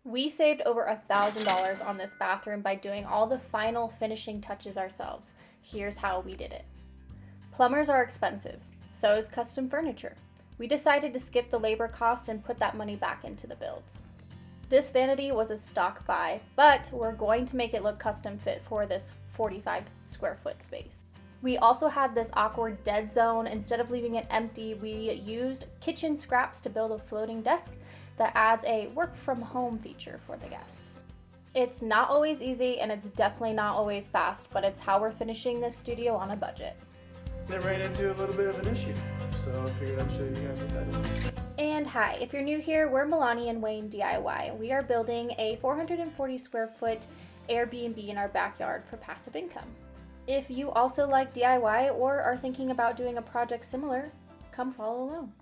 We saved over $1,000 on this bathroom by doing all the final finishing touches ourselves. Here's how we did it. Plumbers are expensive, so is custom furniture. We decided to skip the labor cost and put that money back into the builds. This vanity was a stock buy, but we're going to make it look custom fit for this 45 square foot space. We also had this awkward dead zone. Instead of leaving it empty, we used kitchen scraps to build a floating desk that adds a work from home feature for the guests. It's not always easy and it's definitely not always fast, but it's how we're finishing this studio on a budget. It ran into a little bit of an issue, so I figured I'd show you guys what that is. And hi, if you're new here, we're Milani and Wayne DIY. We are building a 440 square foot Airbnb in our backyard for passive income. If you also like DIY or are thinking about doing a project similar, come follow along.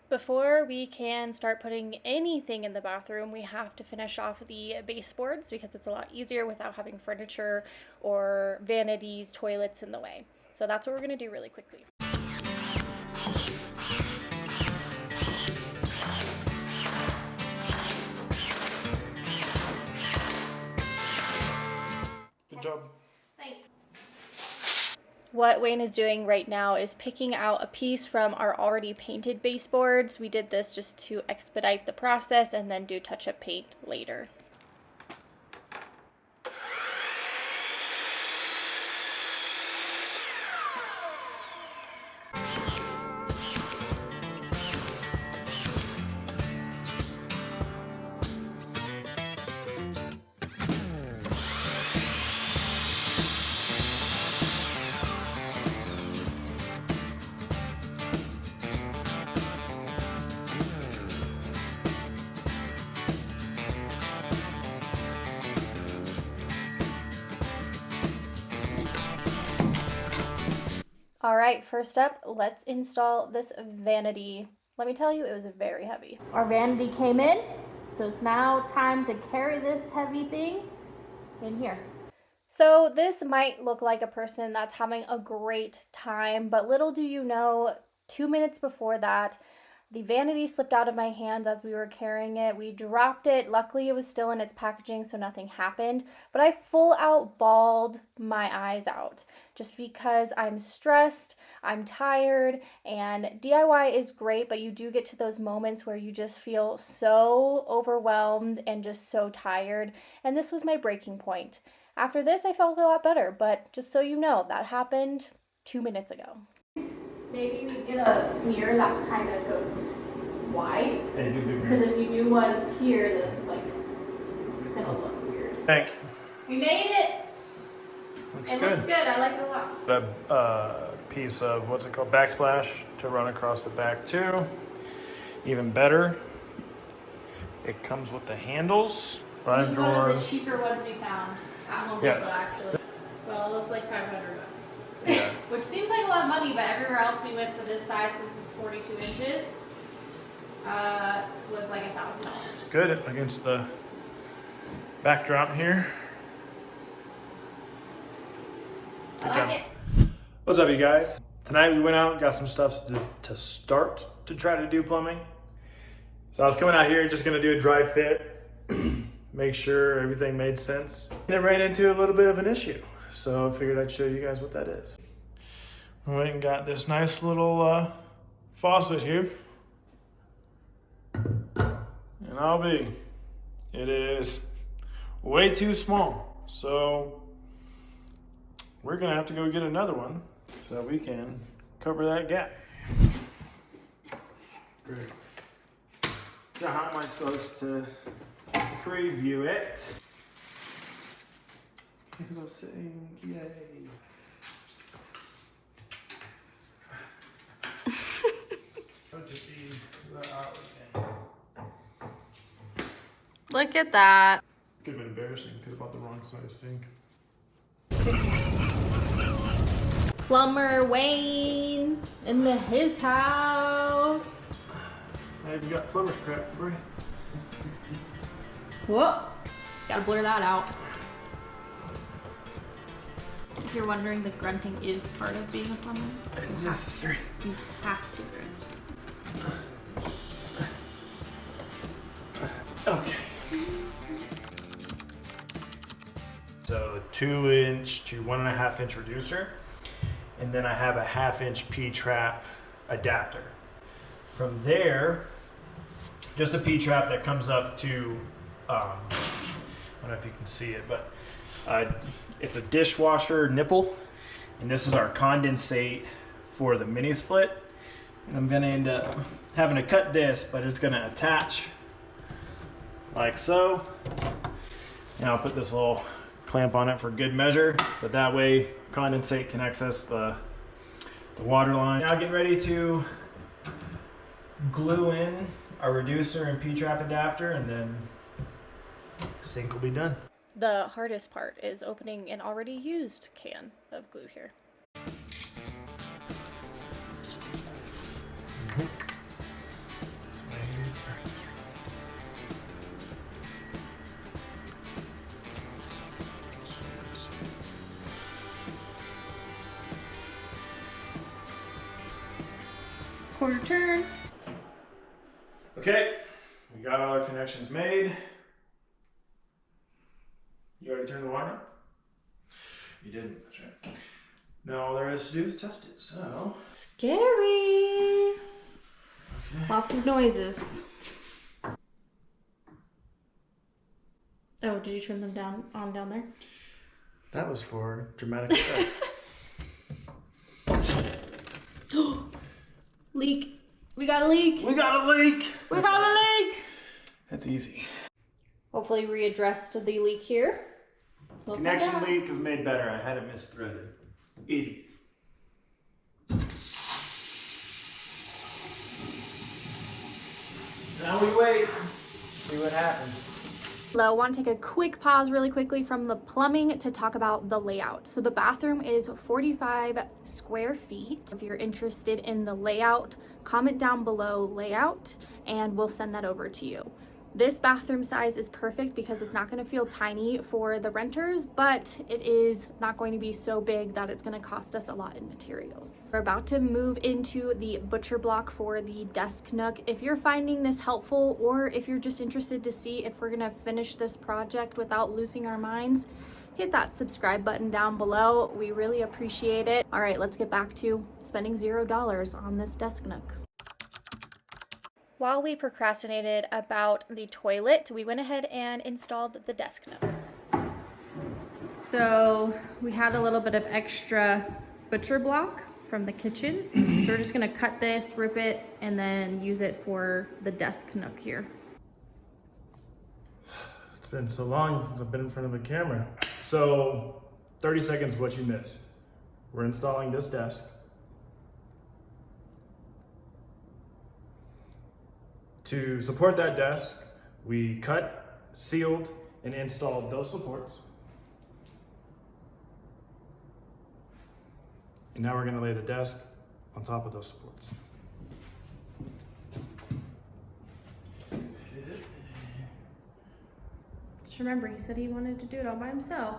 Before we can start putting anything in the bathroom, we have to finish off the baseboards because it's a lot easier without having furniture or vanities, toilets in the way. So that's what we're going to do really quickly. Good job. Thanks. What Wayne is doing right now is picking out a piece from our already painted baseboards. We did this just to expedite the process and then do touch-up paint later. All right, first up, let's install this vanity. Let me tell you, it was very heavy. Our vanity came in, so it's now time to carry this heavy thing in here. So this might look like a person that's having a great time, but little do you know, 2 minutes before that, the vanity slipped out of my hands as we were carrying it. We dropped it. Luckily, it was still in its packaging, so nothing happened. But I full out bawled my eyes out just because I'm stressed, I'm tired, and DIY is great, but you do get to those moments where you just feel so overwhelmed and just so tired. And this was my breaking point. After this, I felt a lot better, but just so you know, that happened 2 minutes ago. Maybe you get a mirror that kind of goes wide. Because if you do one here, then like it's gonna look weird. Thanks. We made it. Looks It good. looks good. I like it a lot. A piece of what's it called, backsplash to run across the back too. Even better, it comes with the handles. 5 drawers. One of the cheaper ones we found at Home Depot actually. Well, it looks like $500. Yeah. Which seems like a lot of money, but everywhere else we went for this size, this is 42 inches, was like $1,000. Good against the backdrop here. Good job. Like it. What's up, you guys? Tonight we went out and got some stuff to start to try to do plumbing. So I was coming out here just gonna do a dry fit, make sure everything made sense. And it ran into a little bit of an issue. So I figured I'd show you guys what that is. We went and got this nice little faucet here. And I'll be, it is way too small. So we're gonna have to go get another one so we can cover that gap. Great. So how am I supposed to preview it? It'll sing, yay. Look at that. Could have been embarrassing because I bought the wrong size sink. Plumber Wayne in his house. I even got plumber's crap for you. Whoop. Gotta blur that out. If you're wondering, the grunting is part of being a plumber. It's necessary. You have to grunt. Okay. So 2-inch to 1.5-inch reducer. And then I have a 1/2-inch P-trap adapter. From there, just a P-trap that comes up to, I don't know if you can see it, but it's a dishwasher nipple. And this is our condensate for the mini split. And I'm gonna end up having to cut this, but it's gonna attach like so. And I'll put this little clamp on it for good measure, but that way condensate can access the water line. Now getting ready to glue in our reducer and P-trap adapter, and then sink will be done. The hardest part is opening an already used can of glue here. Quarter turn. Okay, we got all our connections made. You already turned the wire on? You didn't, that's right. Now all there is to do is test it, so. Scary. Okay. Lots of noises. Oh, did you turn them down there? That was for dramatic effect. Leak. We got a leak. We got a leak. We got a leak. That's easy. Hopefully readdressed the leak here. We'll Connection leak is made better. I had it misthreaded. Idiot. Now we wait. See what happens. Hello, I want to take a quick pause really quickly from the plumbing to talk about the layout. So the bathroom is 45 square feet. If you're interested in the layout, comment down below layout and we'll send that over to you. This bathroom size is perfect because it's not going to feel tiny for the renters, but it is not going to be so big that it's going to cost us a lot in materials. We're about to move into the butcher block for the desk nook. If you're finding this helpful, or if you're just interested to see if we're going to finish this project without losing our minds, hit that subscribe button down below. We really appreciate it. All right, let's get back to spending $0 on this desk nook. While we procrastinated about the toilet, we went ahead and installed the desk nook. So we had a little bit of extra butcher block from the kitchen. So we're just gonna cut this, rip it, and then use it for the desk nook here. It's been so long since I've been in front of a camera. So 30 seconds of what you missed. We're installing this desk. To support that desk, we cut, sealed, and installed those supports. And now we're gonna lay the desk on top of those supports. Just remember, he said he wanted to do it all by himself.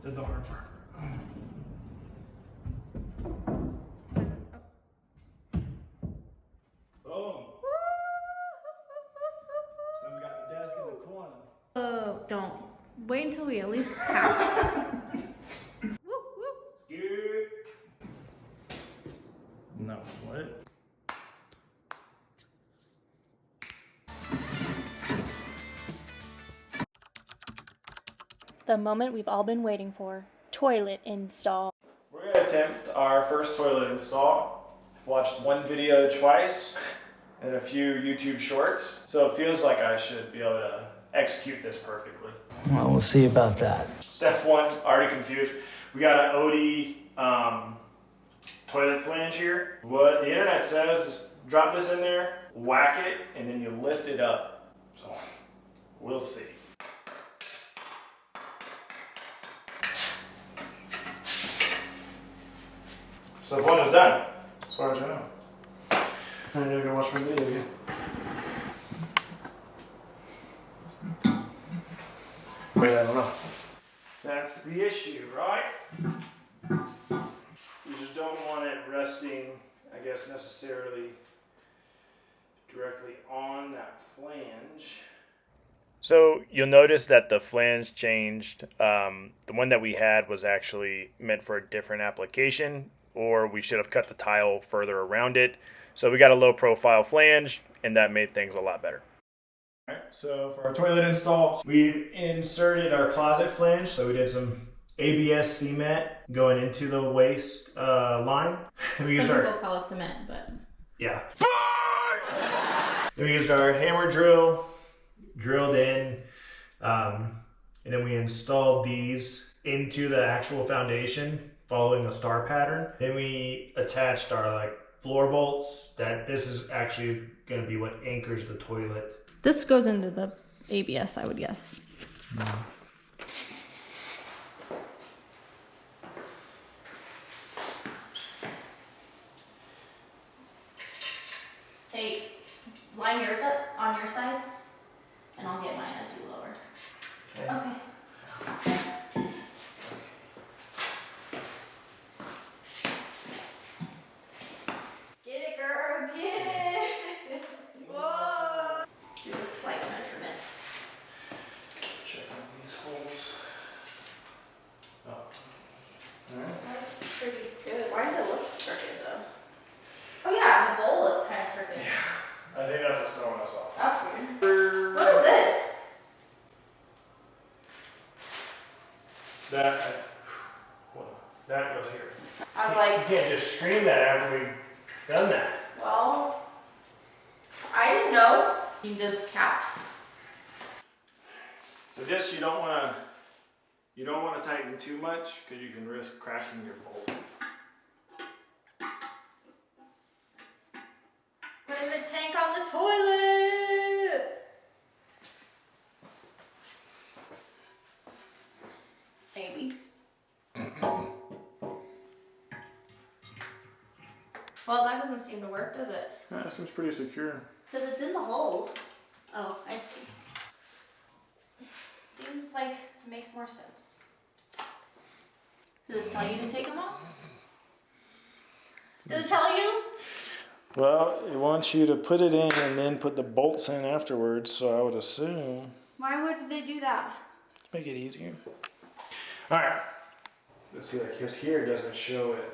Did the hard part. Oh, don't. Wait until we at least tap. Scared? No, what? The moment we've all been waiting for. Toilet install. We're gonna attempt our first toilet install. I've watched one video twice and a few YouTube shorts, so it feels like I should be able to execute this perfectly. Well, we'll see about that. Step one, already confused. We got an OD toilet flange here. What the internet says is drop this in there, whack it, and then you lift it up. So we'll see. Step one is done, as far as I know. I'm gonna watch my video again. Wait, I don't know. That's the issue, right? You just don't want it resting, I guess, necessarily directly on that flange. So you'll notice that the flange changed. The one that we had was actually meant for a different application, or we should have cut the tile further around it. So we got a low profile flange, and that made things a lot better. All right, so for our toilet install, we inserted our closet flange. So we did some ABS cement going into the waste line. And we Some people call it cement, but yeah. Then we used our hammer drill, drilled in, and then we installed these into the actual foundation following a star pattern. Then we attached our floor bolts. This is actually going to be what anchors the toilet. this goes into the ABS, I would guess. Hey, line yours up on your side, and I'll get mine as you lower. Okay. Get it, girl, get it! Whoa! Do a slight measurement. Check on these holes. Oh. All right. That's pretty good. Why does it look crooked though? Oh yeah, the bowl is kind of crooked. Yeah, I think that's what's throwing us off. That's weird. What is this? That goes here. I was like, You can't just stream that after we've done that. well, I didn't know. You just caps. So this you don't want to tighten too much because you can risk cracking your bolt. Putting the tank on the toilet. Maybe. Well, that doesn't seem to work, does it? That seems pretty secure. Because it's in the holes. Oh, I see. Seems like it makes more sense. Does it tell you to take them off? Does it tell you? Well, it wants you to put it in and then put the bolts in afterwards, so I would assume. Why would they do that? To make it easier. Alright. Let's see, his here doesn't show it.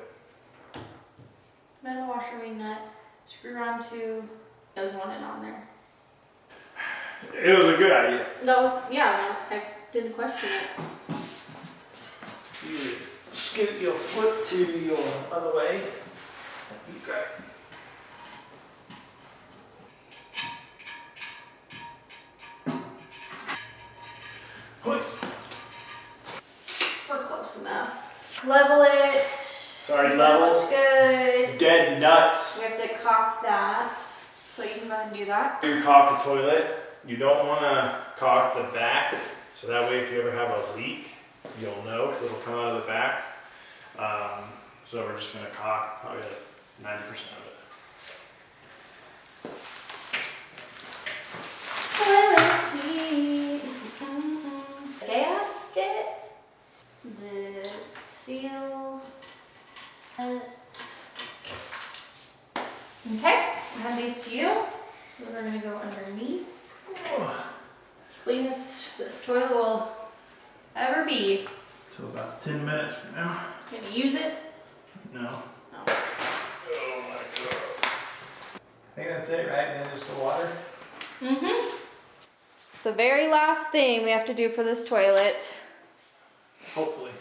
Metal washer wing nut, screw onto, does want it on there. It was a good idea. That was, yeah, I didn't question it. You skip your foot to your other way. That'd be great. We're close enough. Level it. It's already So level. it looks good. Dead nuts. We have to caulk that. So you can go ahead and do that. You caulk the toilet. You don't want to caulk the back, so that way if you ever have a leak, you'll know because it'll come out of the back. So we're just going to caulk probably 90% of it. Toilet seat. Gasket. The seal. Okay, I have these to you. Those are gonna go underneath. Cleanest this toilet will ever be. So about 10 minutes from now. Gonna use it? No. No. Oh my god. I think that's it, right? Then just the water. Mm-hmm. The very last thing we have to do for this toilet. Hopefully.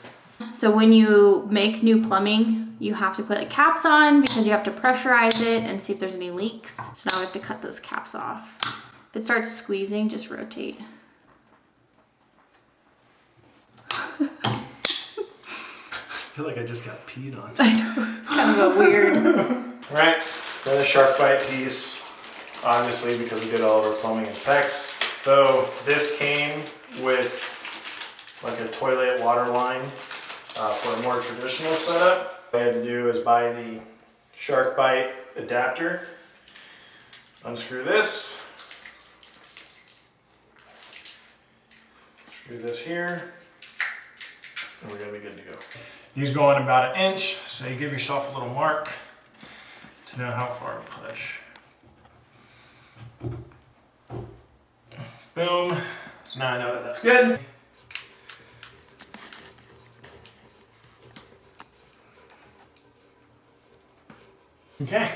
So when you make new plumbing, you have to put caps on because you have to pressurize it and see if there's any leaks. So now we have to cut those caps off. If it starts squeezing, just rotate. I feel like I just got peed on. I know, it's kind of a weird. Alright, another shark bite piece, obviously because we did all of our plumbing and specs. So this came with like a toilet water line for a more traditional setup. What I had to do is buy the shark bite adapter, unscrew this, screw this here, and we're gonna be good to go. These go in about 1 inch, so you give yourself a little mark to know how far to push. Boom. So now I know that that's good. Okay.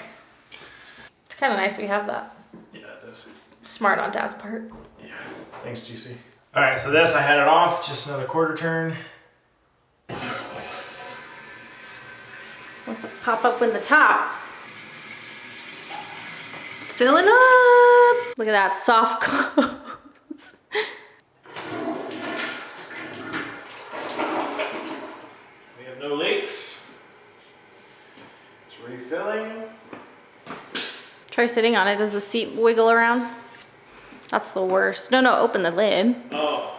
It's kind of nice we have that. Yeah, it does. Smart on Dad's part. Yeah. Thanks, GC. All right, so this I had it off, just another quarter turn. Let's pop up in the top. It's filling up. Look at that soft close. We have no leaks. It's refilling. Try sitting on it. Does the seat wiggle around? That's the worst. No, open the lid. Oh.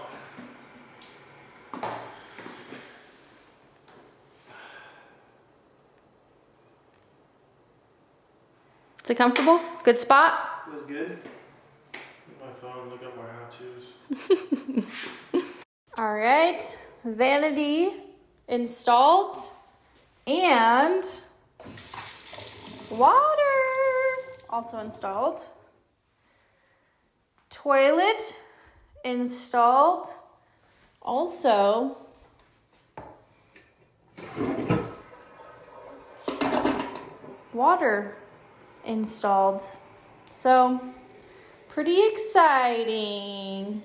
Is it comfortable? Good spot? Feels good. My phone, look up more how-tos. All right, vanity installed and water also installed. Toilet installed. Also, water installed. So, pretty exciting.